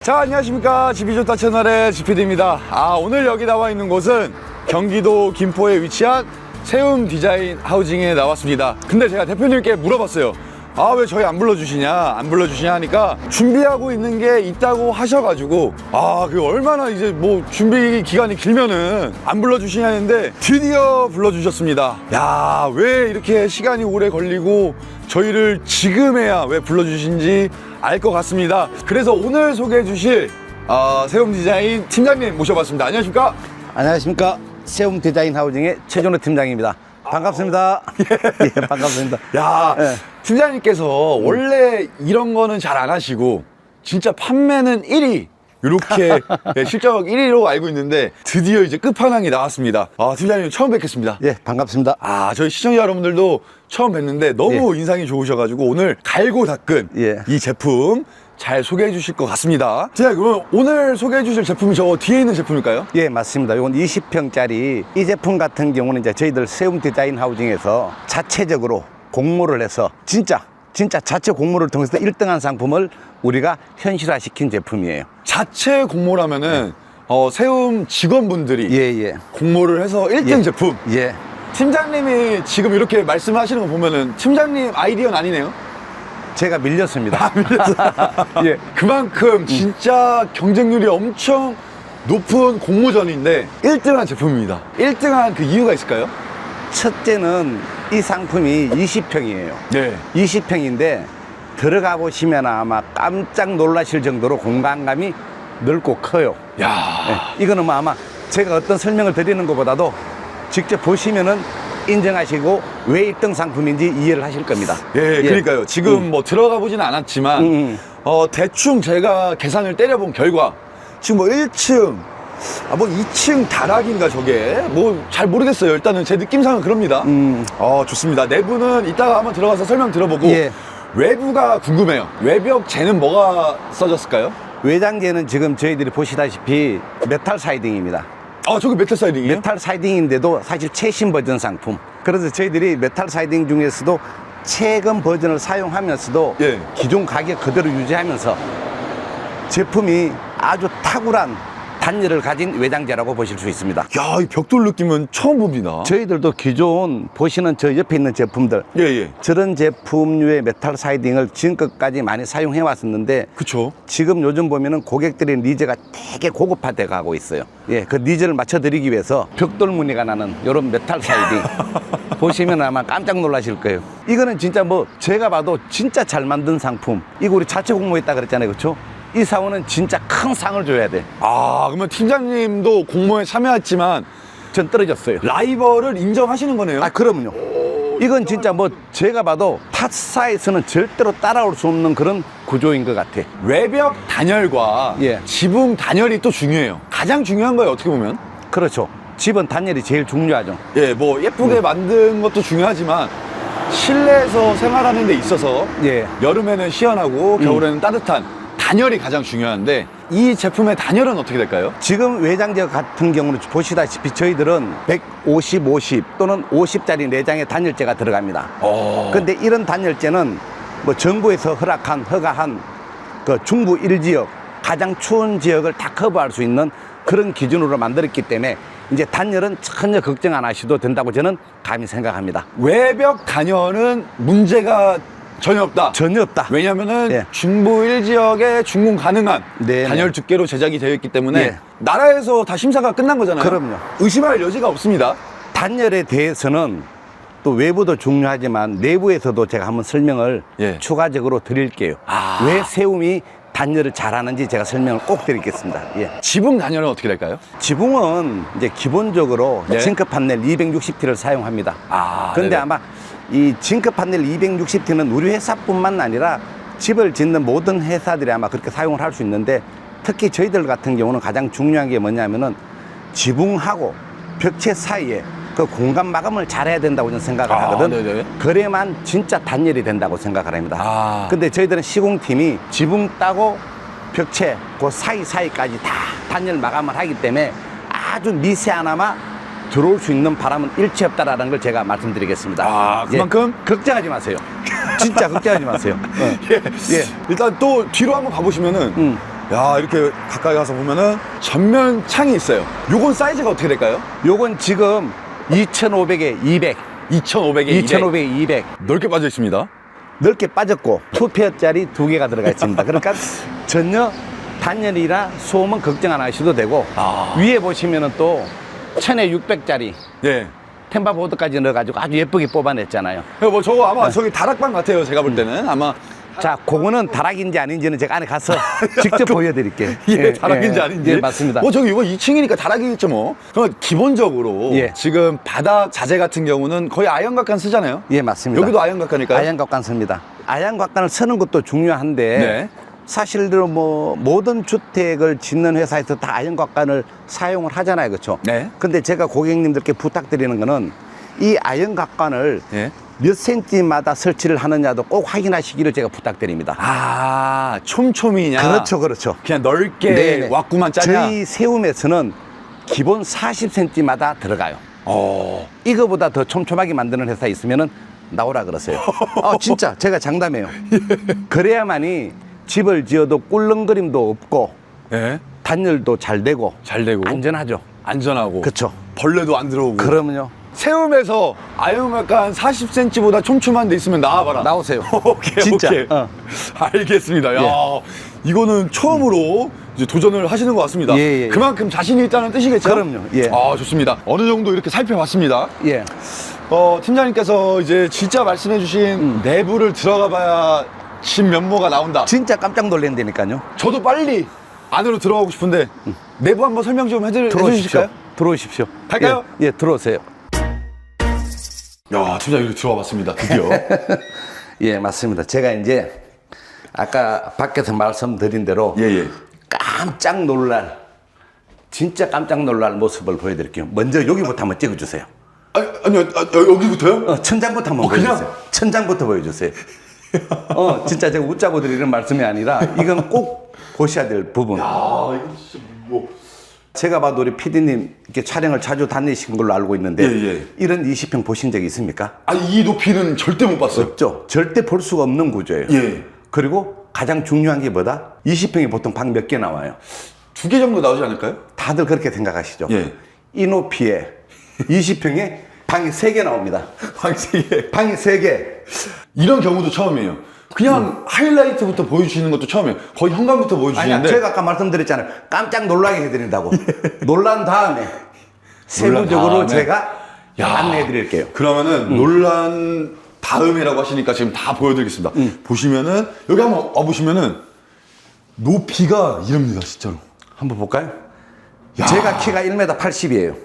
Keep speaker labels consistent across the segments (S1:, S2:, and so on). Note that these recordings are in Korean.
S1: 자, 안녕하십니까. 집이 좋다 채널의 지피디입니다. 오늘 여기 나와 있는 곳은 경기도 김포에 위치한 세움 디자인 하우징에 나왔습니다. 근데 제가 대표님께 물어봤어요. 왜 저희 안 불러주시냐 하니까 준비하고 있는 게 있다고 하셔가지고 그 얼마나 이제 뭐 준비 기간이 길면은 안 불러주시냐 했는데 드디어 불러주셨습니다. 야, 왜 이렇게 시간이 오래 걸리고 저희를 지금에야 왜 불러주신지 알 것 같습니다. 그래서 오늘 소개해 주실 세움 디자인 팀장님 모셔봤습니다. 안녕하십니까?
S2: 안녕하십니까. 세움 디자인 하우징의 최준호 팀장입니다. 반갑습니다. 예, 반갑습니다.
S1: 야,
S2: 예.
S1: 팀장님께서 원래 이런 거는 잘 안 하시고 진짜 판매는 1위 이렇게 실적 1위로 알고 있는데 드디어 이제 끝판왕이 나왔습니다. 팀장님 처음 뵙겠습니다.
S2: 예, 반갑습니다.
S1: 저희 시청자 여러분들도 처음 뵀는데 너무 인상이 좋으셔가지고 오늘 갈고 닦은 이 제품 잘 소개해 주실 것 같습니다. 자, 그럼 오늘 소개해 주실 제품이 저 뒤에 있는 제품일까요?
S2: 예, 맞습니다. 이건 20평짜리 이 제품 같은 경우는 이제 저희들 세움 디자인 하우징에서 자체적으로 공모를 해서 진짜 자체 공모를 통해서 1등한 상품을 우리가 현실화시킨 제품이에요.
S1: 자체 공모라면은 세움 직원분들이 공모를 해서 1등 제품.
S2: 예.
S1: 팀장님이 지금 이렇게 말씀하시는 거 보면은 팀장님 아이디어는 아니네요?
S2: 제가 밀렸습니다.
S1: 예. 그만큼 진짜 경쟁률이 엄청 높은 공모전인데 1등한 제품입니다. 1등한 그 이유가 있을까요?
S2: 첫째는 이 상품이 20평이에요.
S1: 네.
S2: 20평인데 들어가 보시면 아마 깜짝 놀라실 정도로 공간감이 넓고 커요.
S1: 야.
S2: 네, 이거는 뭐 아마 제가 어떤 설명을 드리는 것보다도 직접 보시면은 인정하시고 왜 1등 상품인지 이해를 하실 겁니다.
S1: 예, 그러니까요. 지금 뭐 들어가 보지는 않았지만 대충 제가 계산을 때려본 결과 지금 뭐 1층 뭐 2층 다락인가 저게 뭐 잘 모르겠어요. 일단은 제 느낌상은 그럽니다. 좋습니다. 내부는 이따가 한번 들어가서 설명 들어보고 외부가 궁금해요. 외벽 재는 뭐가 써졌을까요?
S2: 외장재는 지금 저희들이 보시다시피 메탈 사이딩입니다.
S1: 저기 메탈 사이딩이에요?
S2: 메탈 사이딩인데도 사실 최신 버전 상품. 그래서 저희들이 메탈 사이딩 중에서도 최근 버전을 사용하면서도 기존 가격 그대로 유지하면서 제품이 아주 탁월한 단열을 가진 외장재라고 보실 수 있습니다.
S1: 야, 이 벽돌 느낌은 처음 봅니다.
S2: 저희들도 기존 보시는 저 옆에 있는 제품들 저런 제품류의 메탈 사이딩을 지금까지 많이 사용해 왔었는데
S1: 그쵸.
S2: 지금 요즘 보면은 고객들의 니즈가 되게 고급화돼 가고 있어요. 그 니즈를 맞춰드리기 위해서 벽돌 무늬가 나는 이런 메탈 사이딩 보시면 아마 깜짝 놀라실 거예요. 이거는 진짜 뭐 제가 봐도 진짜 잘 만든 상품. 이거 우리 자체 공모했다 그랬잖아요, 그렇죠? 이 사원은 진짜 큰 상을 줘야 돼.
S1: 그러면 팀장님도 공모에 참여했지만
S2: 전 떨어졌어요.
S1: 라이벌을 인정하시는 거네요?
S2: 그럼요. 이건 진짜 뭐 제가 봐도 타사에서는 절대로 따라올 수 없는 그런 구조인 것 같아.
S1: 외벽 단열과 지붕 단열이 또 중요해요. 가장 중요한 거예요, 어떻게 보면.
S2: 그렇죠. 집은 단열이 제일 중요하죠.
S1: 뭐 예쁘게 만든 것도 중요하지만 실내에서 생활하는 데 있어서 여름에는 시원하고 겨울에는 따뜻한 단열이 가장 중요한데 이 제품의 단열은 어떻게 될까요?
S2: 지금 외장재 같은 경우는 보시다시피 저희들은 150, 50 또는 50짜리 내장의 단열재가 들어갑니다. 근데 이런 단열재는 뭐 정부에서 허가한 그 중부 1지역 가장 추운 지역을 다 커버할 수 있는 그런 기준으로 만들었기 때문에 이제 단열은 전혀 걱정 안 하셔도 된다고 저는 감히 생각합니다.
S1: 외벽 단열은 문제가 전혀 없다.
S2: 전혀 없다.
S1: 왜냐면은 중부 1지역에 준공 가능한 단열 두께로 제작이 되어 있기 때문에 나라에서 다 심사가 끝난 거잖아요.
S2: 그럼요.
S1: 의심할 여지가 없습니다.
S2: 단열에 대해서는 또 외부도 중요하지만 내부에서도 제가 한번 설명을 추가적으로 드릴게요. 왜 세움이 단열을 잘하는지 제가 설명을 꼭 드리겠습니다.
S1: 지붕 단열은 어떻게 될까요?
S2: 지붕은 이제 기본적으로 징크 판넬 260T를 사용합니다. 그런데 아마 이 징크 판넬 260T는 우리 회사뿐만 아니라 집을 짓는 모든 회사들이 아마 그렇게 사용을 할 수 있는데 특히 저희들 같은 경우는 가장 중요한 게 뭐냐면은 지붕하고 벽체 사이에 그 공간 마감을 잘해야 된다고 저는 생각을 하거든. 그래야만 진짜 단열이 된다고 생각을 합니다. 근데 저희들은 시공팀이 지붕 따고 벽체 그 사이사이까지 다 단열 마감을 하기 때문에 아주 미세하나마 들어올 수 있는 바람은 일체 없다라는 걸 제가 말씀드리겠습니다.
S1: 그만큼
S2: 걱정하지 마세요. 진짜 걱정하지 마세요.
S1: 일단 또 뒤로 한번 가보시면은 야, 이렇게 가까이 가서 보면은 전면 창이 있어요. 요건 사이즈가 어떻게 될까요?
S2: 요건 지금 2,500에 200.
S1: 2,500에
S2: 2,500에 200.
S1: 넓게 빠져 있습니다.
S2: 넓게 빠졌고 2페어짜리 2개가 들어가 있습니다. 그러니까 전혀 단열이나 소음은 걱정 안 하셔도 되고 위에 보시면은 또 1,600짜리
S1: 예.
S2: 템바보드까지 넣어가지고 아주 예쁘게 뽑아냈잖아요.
S1: 뭐 저거 아마 저기 다락방 같아요. 제가 볼 때는 아마
S2: 자, 그거는 다락인지 아닌지는 제가 안에 가서 직접 보여드릴게요.
S1: 예, 다락인지 아닌지.
S2: 예, 맞습니다.
S1: 뭐 저기 이거 2층이니까 다락이겠죠 뭐. 그럼 기본적으로
S2: 예.
S1: 지금 바닥 자재 같은 경우는 거의 아연각관 쓰잖아요.
S2: 예, 맞습니다.
S1: 여기도 아연각관일까요?
S2: 아연각관 씁니다. 아연각관을 쓰는 것도 중요한데
S1: 네.
S2: 사실대로 뭐 모든 주택을 짓는 회사에서 다 아연각관을 사용을 하잖아요, 그렇죠?
S1: 네.
S2: 근데 제가 고객님들께 부탁드리는 거는 이 아연각관을
S1: 예.
S2: 몇 센치마다 설치를 하느냐도 꼭 확인하시기를 제가 부탁드립니다.
S1: 아, 촘촘이냐?
S2: 그렇죠, 그렇죠.
S1: 그냥 넓게
S2: 네네.
S1: 왁구만 짜냐?
S2: 저희 세움에서는 기본 40cm마다 들어가요. 이거보다 더 촘촘하게 만드는 회사 있으면은 나오라 그러세요. 진짜 제가 장담해요. 그래야만이 집을 지어도 꿀렁거림도 없고
S1: 예.
S2: 단열도 잘 되고
S1: 잘 되고
S2: 안전하죠.
S1: 안전하고
S2: 그렇죠.
S1: 벌레도 안 들어오고.
S2: 그러면요.
S1: 세움에서 아연각관 40cm보다 촘촘한 데 있으면 나와봐라.
S2: 나오세요.
S1: 오케이,
S2: 진짜.
S1: 오케이. 알겠습니다. 야, 이거는 처음으로 이제 도전을 하시는 것 같습니다.
S2: 예, 예.
S1: 그만큼 자신이 있다는 뜻이겠죠?
S2: 그럼요. 예.
S1: 아, 좋습니다. 어느 정도 이렇게 살펴봤습니다.
S2: 예.
S1: 팀장님께서 이제 진짜 말씀해주신 내부를 들어가 봐야 진 면모가 나온다.
S2: 진짜 깜짝 놀란다니까요.
S1: 저도 빨리 안으로 들어가고 싶은데 내부 한번 설명 좀 해주실까요?
S2: 들어오십시오.
S1: 갈까요?
S2: 예, 들어오세요.
S1: 야, 팀장님 이렇게 들어와 봤습니다. 드디어.
S2: 예, 맞습니다. 제가 이제 아까 밖에서 말씀드린 대로
S1: 예, 예.
S2: 깜짝 놀랄, 진짜 깜짝 놀랄 모습을 보여드릴게요. 먼저 여기부터 한번 찍어주세요.
S1: 아니요, 여기부터요?
S2: 천장부터 한번
S1: 그냥?
S2: 보여주세요. 천장부터 보여주세요. 진짜 제가 웃자고 드리는 말씀이 아니라 이건 꼭 보셔야 될 부분.
S1: 아, 이거 진짜 뭐.
S2: 제가 봐도 우리 PD님 이렇게 촬영을 자주 다니신 걸로 알고 있는데
S1: 예, 예.
S2: 이런 20평 보신 적이 있습니까?
S1: 이 높이는 절대 못 봤어요.
S2: 없죠. 절대 볼 수가 없는 구조예요.
S1: 예.
S2: 그리고 가장 중요한 게 뭐다? 20평이 보통 방 몇 개 나와요?
S1: 2개 정도 나오지 않을까요?
S2: 다들 그렇게 생각하시죠?
S1: 예.
S2: 이 높이에 20평에 방이 3개 나옵니다.
S1: 방 3개.
S2: 방이 3개.
S1: 이런 경우도 처음이에요. 그냥 하이라이트부터 보여주시는 것도 처음이에요. 거의 현관부터
S2: 아니야,
S1: 보여주시는데.
S2: 제가 아까 말씀드렸잖아요. 깜짝 놀라게 해드린다고. 놀란 다음에 세부적으로
S1: 다음에.
S2: 제가
S1: 야.
S2: 안내해드릴게요.
S1: 그러면은 논란 다음이라고 하시니까 지금 다 보여드리겠습니다. 보시면은 여기 한번 와보시면은 높이가 이럽니다, 진짜로.
S2: 한번 볼까요?
S1: 야.
S2: 제가 키가 1m 80이에요.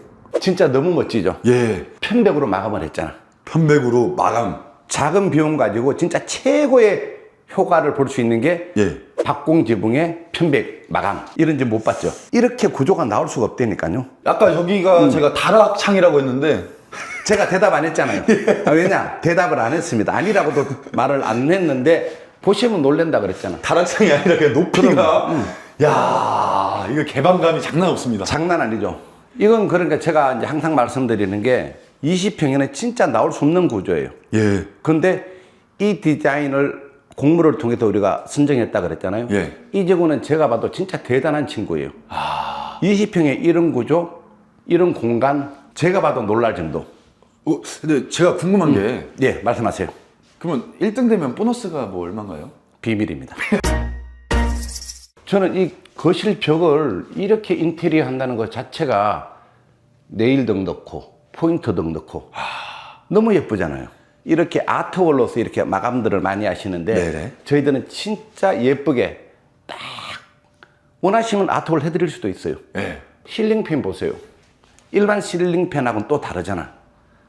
S2: 진짜 너무 멋지죠?
S1: 예.
S2: 편백으로 마감을 했잖아.
S1: 편백으로 마감.
S2: 작은 비용 가지고 진짜 최고의 효과를 볼 수 있는 게
S1: 예.
S2: 박공 지붕의 편백 마감. 이런 집 못 봤죠? 이렇게 구조가 나올 수가 없다니까요.
S1: 아까 여기가 제가 다락창이라고 했는데
S2: 제가 대답 안 했잖아요. 왜냐? 대답을 안 했습니다. 아니라고도 말을 안 했는데 보시면 놀란다 그랬잖아.
S1: 다락창이 아니라 그냥 높이가 야, 이거 개방감이 장난 없습니다.
S2: 장난 아니죠. 이건 그러니까 제가 이제 항상 말씀드리는 게 20평에는 진짜 나올 수 없는 구조예요.
S1: 예.
S2: 근데 이 디자인을 공모를 통해서 우리가 선정했다 그랬잖아요.
S1: 예.
S2: 이 직원은 제가 봐도 진짜 대단한 친구예요. 20평에 이런 구조, 이런 공간, 제가 봐도 놀랄 정도.
S1: 근데 제가 궁금한 게
S2: 예, 말씀하세요.
S1: 그러면 1등 되면 보너스가 뭐 얼마인가요?
S2: 비밀입니다. 저는 이 거실 벽을 이렇게 인테리어 한다는 것 자체가 네일등 넣고 포인트등 넣고 너무 예쁘잖아요. 이렇게 아트월로서 이렇게 마감들을 많이 하시는데
S1: 네네.
S2: 저희들은 진짜 예쁘게 딱 원하시면 아트월 해드릴 수도 있어요.
S1: 예.
S2: 실링팬 보세요. 일반 실링팬하고는 또 다르잖아.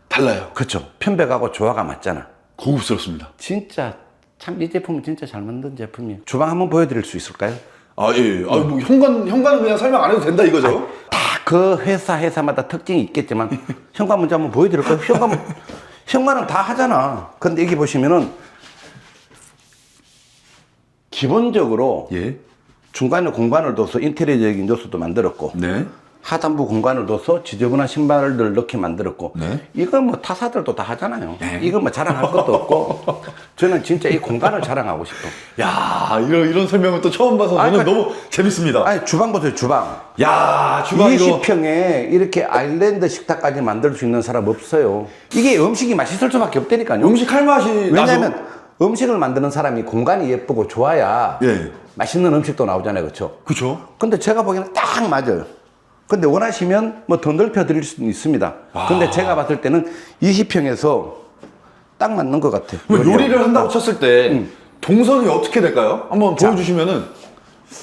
S1: 달라요.
S2: 그렇죠. 편백하고 조화가 맞잖아.
S1: 고급스럽습니다.
S2: 진짜 참 이 제품은 진짜 잘 만든 제품이에요. 주방 한번 보여드릴 수 있을까요?
S1: 예. 뭐 현관은 그냥 설명 안 해도 된다 이거죠?
S2: 다 그 회사마다 특징이 있겠지만 현관 먼저 한번 보여드릴까요? 현관은 다 하잖아. 근데 여기 보시면은 기본적으로
S1: 예.
S2: 중간에 공간을 둬서 인테리어적인 요소도 만들었고
S1: 네.
S2: 하단부 공간을 둬서 지저분한 신발들 넣게 만들었고
S1: 네.
S2: 이건 뭐 타사들도 다 하잖아요.
S1: 네.
S2: 이건 뭐 자랑할 것도 없고 저는 진짜 이 공간을 자랑하고 싶어.
S1: 야, 이런 설명은 또 처음 봐서 저는 너무 재밌습니다.
S2: 아니 주방 보세요, 주방.
S1: 야, 주방 이거
S2: 20평에 이렇게 아일랜드 식탁까지 만들 수 있는 사람 없어요. 이게 음식이 맛있을 수밖에 없다니까요.
S1: 음식 할 맛이
S2: 왜냐면
S1: 나죠?
S2: 음식을 만드는 사람이 공간이 예쁘고 좋아야
S1: 예.
S2: 맛있는 음식도 나오잖아요, 그렇죠?
S1: 그렇죠.
S2: 근데 제가 보기에는 딱 맞아요. 근데 원하시면 뭐 더 넓혀 드릴 수는 있습니다. 근데 제가 봤을 때는 20평에서 딱 맞는 것 같아요.
S1: 그럼 요리를 한다고 쳤을 때 동선이 어떻게 될까요? 한번 보여주시면은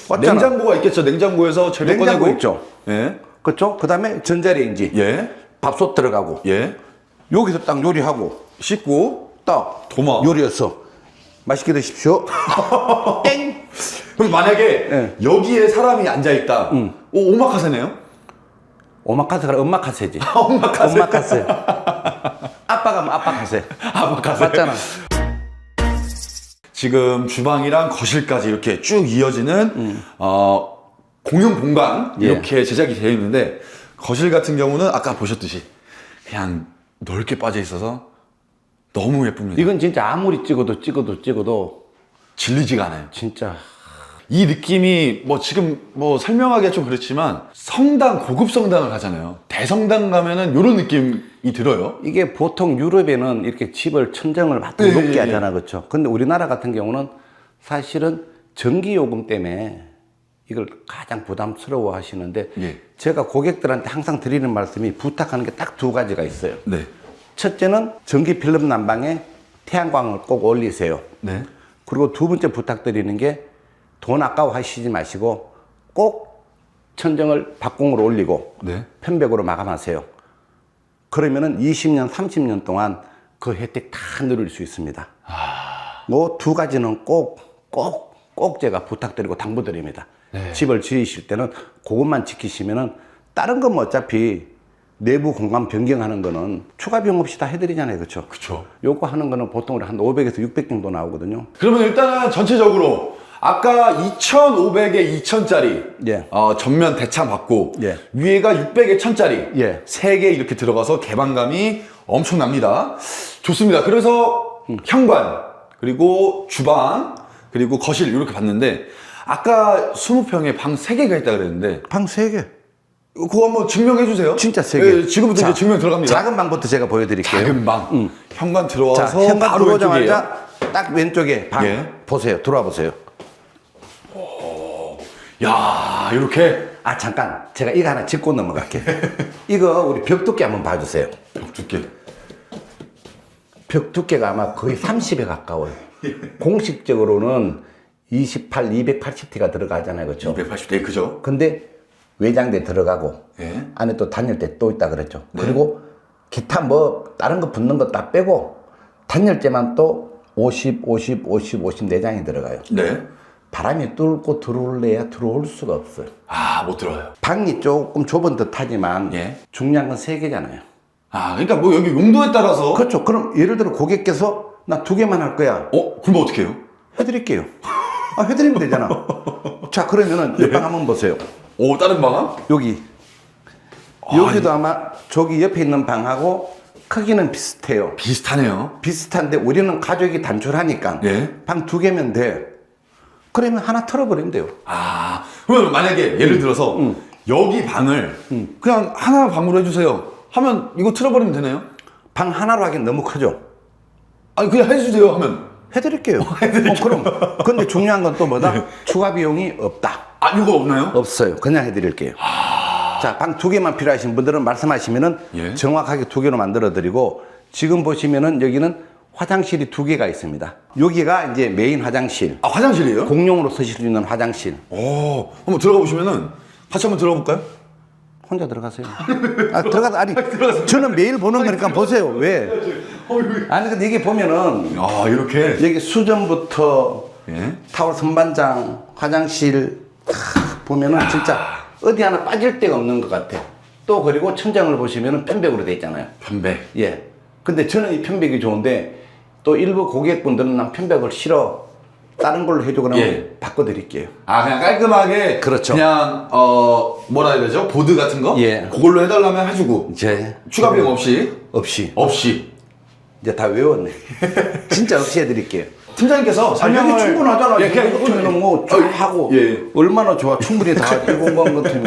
S2: 왔잖아.
S1: 냉장고가 있겠죠. 냉장고에서 재료
S2: 냉장고
S1: 꺼내고
S2: 있죠.
S1: 예.
S2: 그렇죠? 그 다음에 전자레인지,
S1: 예.
S2: 밥솥 들어가고,
S1: 예.
S2: 여기서 딱 요리하고,
S1: 씻고
S2: 딱
S1: 도마.
S2: 요리였어. 맛있게 드십시오. 땡!
S1: 그럼 만약에
S2: 예.
S1: 여기에 사람이 앉아 있다. 오, 오마카세네요.
S2: 오마카세가 엄마카세지.
S1: 오마카세.
S2: 엄마카세. 아빠가 뭐 아빠카세.
S1: 오마카세.
S2: 맞잖아.
S1: 지금 주방이랑 거실까지 이렇게 쭉 이어지는 공용 공간
S2: 예.
S1: 이렇게 제작이 되어 있는데 거실 같은 경우는 아까 보셨듯이 그냥 넓게 빠져 있어서 너무 예쁩니다.
S2: 이건 진짜 아무리 찍어도
S1: 질리지가 않아요.
S2: 진짜.
S1: 이 느낌이 뭐 지금 뭐 설명하기가 좀 그렇지만 성당, 고급 성당을 가잖아요. 대성당 가면은 이런 느낌이 들어요.
S2: 이게 보통 유럽에는 이렇게 집을 천정을 막
S1: 예,
S2: 높게
S1: 예,
S2: 하잖아, 그렇죠? 근데 우리나라 같은 경우는 사실은 전기 요금 때문에 이걸 가장 부담스러워 하시는데
S1: 예.
S2: 제가 고객들한테 항상 드리는 말씀이 부탁하는 게 딱 두 가지가 있어요.
S1: 네.
S2: 첫째는 전기 필름 난방에 태양광을 꼭 올리세요.
S1: 네.
S2: 그리고 두 번째 부탁드리는 게 돈 아까워 하시지 마시고 꼭 천정을 박공으로 올리고
S1: 네.
S2: 편백으로 마감하세요. 그러면은 20년, 30년 동안 그 혜택 다 누릴 수 있습니다. 뭐 두 가지는 꼭 제가 부탁드리고 당부드립니다.
S1: 네.
S2: 집을 지으실 때는 그것만 지키시면은 다른 건 뭐 어차피 내부 공간 변경하는 거는 추가 비용 없이 다 해드리잖아요. 그렇죠?
S1: 그쵸.
S2: 요거 하는 거는 보통 한 500에서 600 정도 나오거든요.
S1: 그러면 일단은 전체적으로 아까 2,500에 2,000짜리
S2: 예.
S1: 전면 대창 받고
S2: 예.
S1: 위에가 600에 1,000짜리
S2: 예.
S1: 3개 이렇게 들어가서 개방감이 엄청납니다. 좋습니다. 그래서 현관 그리고 주방 그리고 거실 이렇게 봤는데 아까 20평에 방 3개가 있다 그랬는데
S2: 방 3개.
S1: 그거 한번 증명해 주세요.
S2: 진짜 3개.
S1: 예, 지금부터
S2: 자,
S1: 이제 증명 들어갑니다.
S2: 작은 방부터 제가 보여드릴게요.
S1: 작은 방. 현관
S2: 자,
S1: 들어와서
S2: 현관
S1: 바로 왼쪽이에요.
S2: 들어오자마자 딱 왼쪽에 방
S1: 예.
S2: 보세요. 들어와 보세요.
S1: 야, 이렇게
S2: 아 잠깐 제가 이거 하나 짚고 넘어갈게요. 이거 우리 벽 두께 한번 봐주세요.
S1: 벽 두께.
S2: 벽 두께가 아마 거의 30에 가까워요. 공식적으로는 28, 280T가 들어가잖아요, 그렇죠?
S1: 280대 그죠?
S2: 근데 외장대 들어가고
S1: 예.
S2: 안에 또 단열대 또 있다 그랬죠. 그리고 기타 뭐 다른 거 붙는 거 다 빼고 단열재만 또 50, 50, 50, 50 4장이 들어가요.
S1: 네.
S2: 바람이 뚫고 들어올래야 들어올 수가 없어요.
S1: 아, 못 들어요.
S2: 방이 조금 좁은 듯 하지만
S1: 예.
S2: 중요한 건 3개잖아요.
S1: 아, 그러니까 뭐 여기 용도에 따라서
S2: 그렇죠. 그럼 예를 들어 고객께서 나 2개만 할 거야.
S1: 그럼 어떻게 해요?
S2: 해드릴게요. 아, 해드리면 되잖아. 자, 그러면은
S1: 예.
S2: 옆방 한번 보세요.
S1: 다른 방은?
S2: 여기. 여기도 아마 저기 옆에 있는 방하고 크기는 비슷해요.
S1: 비슷하네요.
S2: 비슷한데 우리는 가족이 단촐하니까
S1: 예.
S2: 방 2개면 돼. 그러면 하나 털어버리면 돼요.
S1: 아, 그러면 만약에 예를 들어서 여기 방을 그냥 하나 방으로 해주세요 하면 이거 틀어버리면 되나요?
S2: 방 하나로 하기엔 너무 크죠?
S1: 아니, 그냥 해주세요 하면.
S2: 해드릴게요. 그럼. 근데 중요한 건 또 뭐다? 추가 비용이 없다.
S1: 아, 이거 없나요?
S2: 없어요. 그냥 해드릴게요. 자, 방 2개만 필요하신 분들은 말씀하시면은
S1: 예.
S2: 정확하게 2개로 만들어 드리고 지금 보시면은 여기는 화장실이 2개가 있습니다. 여기가 이제 메인 화장실.
S1: 아, 화장실이에요?
S2: 공용으로 쓰실 수 있는 화장실.
S1: 한번 들어가 보시면은 같이 한번 들어가 볼까요?
S2: 혼자 들어가세요. 아, 들어가서, 아니, 저는 매일 보는 거니까 보세요. 왜? 아니, 근데 이게 보면은
S1: 아, 이렇게.
S2: 여기 수전부터
S1: 예.
S2: 타월 선반장, 화장실 보면은 진짜 어디 하나 빠질 데가 없는 것 같아. 또 그리고 천장을 보시면은 편백으로 돼 있잖아요.
S1: 편백.
S2: 예. 근데 저는 이 편백이 좋은데 또 일부 고객분들은 난 편백을 싫어. 다른 걸로 해줘 그러면
S1: 예.
S2: 바꿔드릴게요.
S1: 아, 그냥 깔끔하게.
S2: 그렇죠.
S1: 그냥, 뭐라 해야 되죠? 보드 같은 거?
S2: 예.
S1: 그걸로 해달라면 해주고.
S2: 이제
S1: 추가 비용 없이.
S2: 없이 이제 다 외웠네. 진짜 없이 해드릴게요.
S1: 팀장님께서 설명을.
S2: 여기 충분하잖아.
S1: 예, 그냥 이거
S2: 이거는 뭐 하고
S1: 예.
S2: 얼마나 좋아. 충분히 다 이 공간 같으면.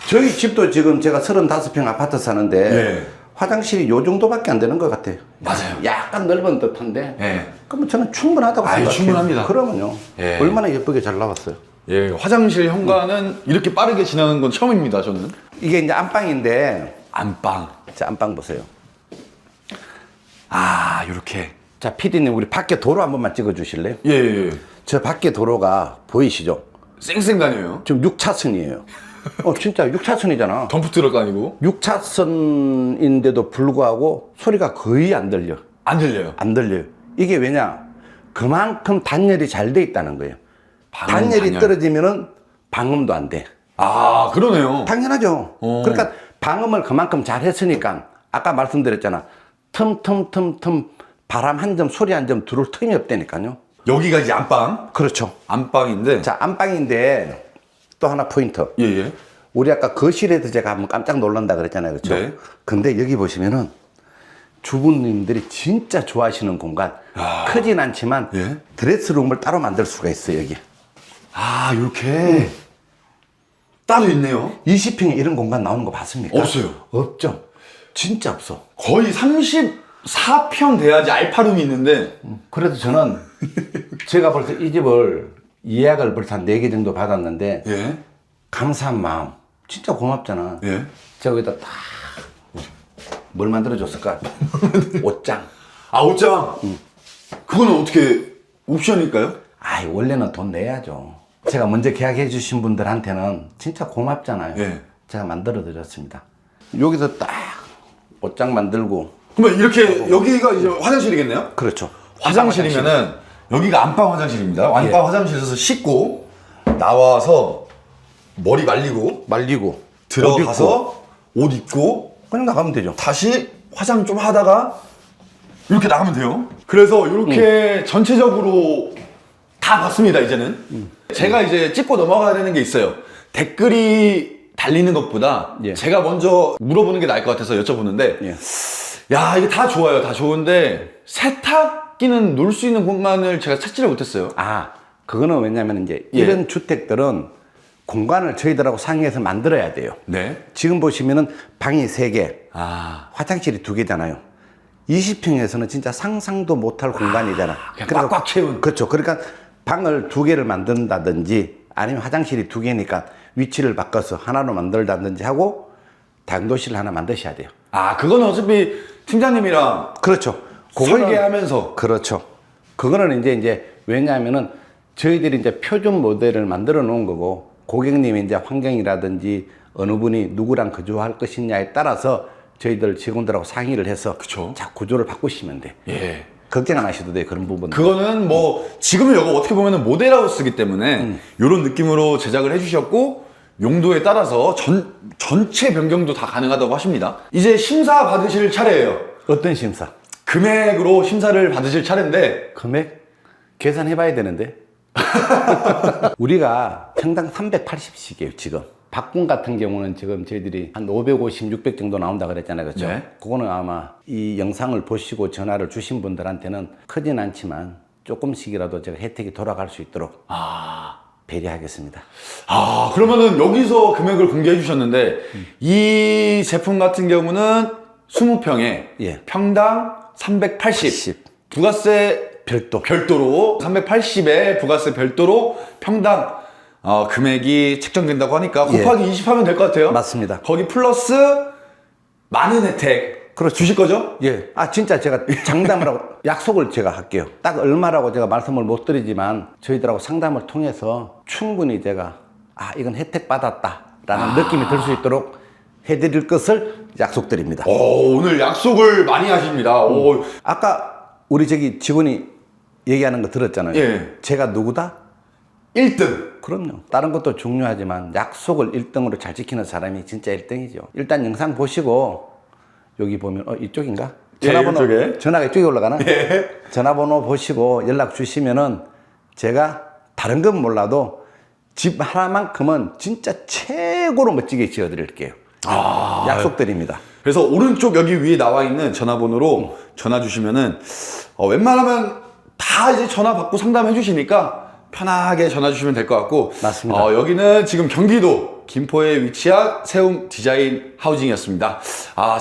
S2: 저희 집도 지금 제가 35평 아파트 사는데
S1: 예.
S2: 화장실이 요 정도밖에 안 되는 것 같아요.
S1: 맞아요.
S2: 약간 넓은 듯한데.
S1: 예.
S2: 그러면 저는 충분하다고
S1: 아유,
S2: 생각해요.
S1: 충분합니다.
S2: 그러면요.
S1: 예.
S2: 얼마나 예쁘게 잘 나왔어요.
S1: 예, 화장실 현관은 이렇게 빠르게 지나는 건 처음입니다, 저는.
S2: 이게 이제 안방인데
S1: 안방.
S2: 자 안방 보세요.
S1: 아, 요렇게.
S2: 자 PD님 우리 밖에 도로 한 번만 찍어 주실래요?
S1: 예, 예.
S2: 저 밖에 도로가 보이시죠?
S1: 쌩쌩 다녀요.
S2: 지금 6차선이에요. 진짜 6차선이잖아.
S1: 덤프트럭 아니고.
S2: 6차선인데도 불구하고 소리가 거의 안 들려.
S1: 안 들려요.
S2: 안 들려요. 이게 왜냐? 그만큼 단열이 잘 돼 있다는 거예요.
S1: 방음,
S2: 단열이
S1: 단열.
S2: 떨어지면은 방음도 안 돼.
S1: 아, 그러네요.
S2: 당연하죠. 그러니까 방음을 그만큼 잘 했으니까 아까 말씀드렸잖아. 틈 바람 한 점, 소리 한 점 들어올 틈이 없다니까요.
S1: 여기가 이제 안방.
S2: 그렇죠.
S1: 안방인데.
S2: 자, 안방인데 또 하나 포인트.
S1: 예, 예.
S2: 우리 아까 거실에서 제가 한번 깜짝 놀란다 그랬잖아요. 그렇죠?
S1: 네.
S2: 근데 여기 보시면은 주부님들이 진짜 좋아하시는 공간. 크진 않지만
S1: 예.
S2: 드레스룸을 따로 만들 수가 있어요, 여기.
S1: 아, 요렇게. 따로 있네요.
S2: 20평에 이런 공간 나오는 거 봤습니까?
S1: 없어요.
S2: 없죠. 진짜 없어.
S1: 거의 34평 돼야지 알파룸이 있는데.
S2: 그래도 저는 제가 벌써 이 집을 예약을 벌써 한 4개 정도 받았는데
S1: 예.
S2: 감사한 마음. 진짜 고맙잖아.
S1: 예.
S2: 제가 여기다 딱 뭘 만들어줬을까? 옷장.
S1: 아, 옷장. 그거는 어떻게 옵션일까요?
S2: 아이, 원래는 돈 내야죠. 제가 먼저 계약해 주신 분들한테는 진짜 고맙잖아요.
S1: 예.
S2: 제가 만들어 드렸습니다. 여기서 딱 옷장 만들고.
S1: 그러면 이렇게 여기가 이제 화장실이겠네요?
S2: 그렇죠.
S1: 화장실이면은 여기가 안방 화장실입니다. 안방
S2: 예.
S1: 화장실에서 씻고 나와서 머리 말리고
S2: 말리고
S1: 들어가서 옷 입고
S2: 그냥 나가면 되죠.
S1: 다시 화장 좀 하다가 이렇게 나가면 돼요. 그래서 이렇게 전체적으로 다 봤습니다, 이제는. 제가 이제 짚고 넘어가야 되는 게 있어요. 댓글이 달리는 것보다
S2: 예.
S1: 제가 먼저 물어보는 게 나을 것 같아서 여쭤보는데
S2: 예.
S1: 야, 이게 다 좋아요. 다 좋은데 세탁기는 놓을 수 있는 공간을 제가 찾지를 못했어요.
S2: 아, 그거는 왜냐면 이제
S1: 예.
S2: 이런 주택들은 공간을 저희들하고 상의해서 만들어야 돼요.
S1: 네.
S2: 지금 보시면은 방이 3개,
S1: 아,
S2: 화장실이 2개잖아요. 20평에서는 진짜 상상도 못할 공간이잖아.
S1: 그냥 꽉꽉 채운.
S2: 그렇죠. 그러니까 방을 2개를 만든다든지 아니면 화장실이 2개니까 위치를 바꿔서 하나로 만들다든지 하고 다용도실 하나 만드셔야 돼요.
S1: 아, 그거는 어차피 팀장님이랑
S2: 그렇죠.
S1: 설계하면서.
S2: 그렇죠. 그거는 이제 왜냐하면은 저희들이 이제 표준 모델을 만들어 놓은 거고 고객님이 이제 환경이라든지 어느 분이 누구랑 거주할 것이냐에 따라서 저희들 직원들하고 상의를 해서
S1: 그쵸.
S2: 자 구조를 바꾸시면 돼.
S1: 예.
S2: 걱정 안 하셔도 돼 그런 부분.
S1: 그거는 뭐 지금은 이거 어떻게 보면 모델하우스이기 때문에 이런 느낌으로 제작을 해주셨고 용도에 따라서 전체 변경도 다 가능하다고 하십니다. 이제 심사 받으실 차례예요.
S2: 어떤 심사?
S1: 금액으로 심사를 받으실 차례인데
S2: 금액 계산해봐야 되는데. 우리가 평당 380씩이에요 지금. 박군 같은 경우는 지금 저희들이 한 550, 600 정도 나온다 그랬잖아요. 그렇죠?
S1: 네.
S2: 그거는 아마 이 영상을 보시고 전화를 주신 분들한테는 크진 않지만 조금씩이라도 제가 혜택이 돌아갈 수 있도록 배려하겠습니다.
S1: 아, 그러면은 여기서 금액을 공개해 주셨는데 이 제품 같은 경우는 20평에
S2: 예.
S1: 평당 380. 부가세 별도로 380에 부가세 별도로 평당 금액이 책정된다고 하니까 곱하기 20 하면 될 것 같아요.
S2: 맞습니다.
S1: 거기 플러스 많은 혜택 주실 거죠?
S2: 예. 아, 진짜 제가 장담을 하고 약속을 제가 할게요. 딱 얼마라고 제가 말씀을 못 드리지만 저희들하고 상담을 통해서 충분히 제가 이건 혜택 받았다라는 느낌이 들 수 있도록 해드릴 것을 약속드립니다.
S1: 오늘 약속을 많이 하십니다.
S2: 아까 우리 저기 직원이 얘기하는 거 들었잖아요.
S1: 예.
S2: 제가 누구다?
S1: 1등.
S2: 그럼요. 다른 것도 중요하지만 약속을 1등으로 잘 지키는 사람이 진짜 1등이죠. 일단 영상 보시고 여기 보면 이쪽인가?
S1: 예, 이쪽에.
S2: 전화가 이쪽에 올라가나? 예. 전화번호 보시고 연락 주시면은 제가 다른 건 몰라도 집 하나만큼은 진짜 최고로 멋지게 지어드릴게요. 약속드립니다.
S1: 그래서 오른쪽 여기 위에 나와 있는 전화번호로 전화 주시면은 웬만하면 다 이제 전화 받고 상담해 주시니까 편하게 전화 주시면 될 것 같고.
S2: 맞습니다.
S1: 여기는 지금 경기도 김포에 위치한 세움 디자인 하우징이었습니다.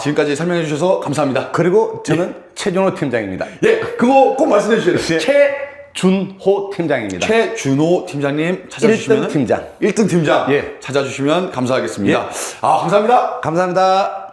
S1: 지금까지 설명해 주셔서 감사합니다.
S2: 그리고 저는 최준호 팀장입니다.
S1: 예, 그거 꼭 말씀해 주셔야 돼요.
S2: 최준호 팀장입니다.
S1: 최준호 팀장님 찾아주시면
S2: 1등 팀장.
S1: 1등 팀장
S2: 예.
S1: 찾아주시면 감사하겠습니다. 감사합니다.
S2: 감사합니다.